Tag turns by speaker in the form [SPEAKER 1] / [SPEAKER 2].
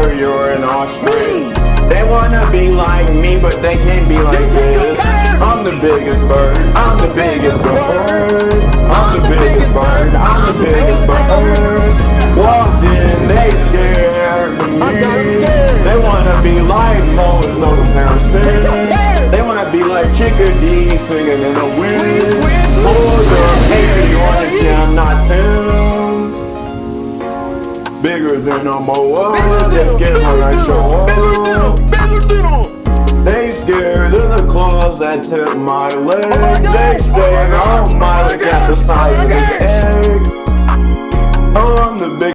[SPEAKER 1] warrior and ostrich. They wanna be like me, but they can't be like this. I'm the biggest bird, I'm the biggest bird. I'm the biggest bird, I'm the biggest bird. Walked in, they scared me. They wanna be like Moses, no comparison. They wanna be like Chickadee singing in the wind. Hold up, hey, you understand, I'm not them. Bigger than a moa, they scared when I show up. They scared of the claws that tip my legs. They say, oh my, look at the size of the egg. Oh, I'm the big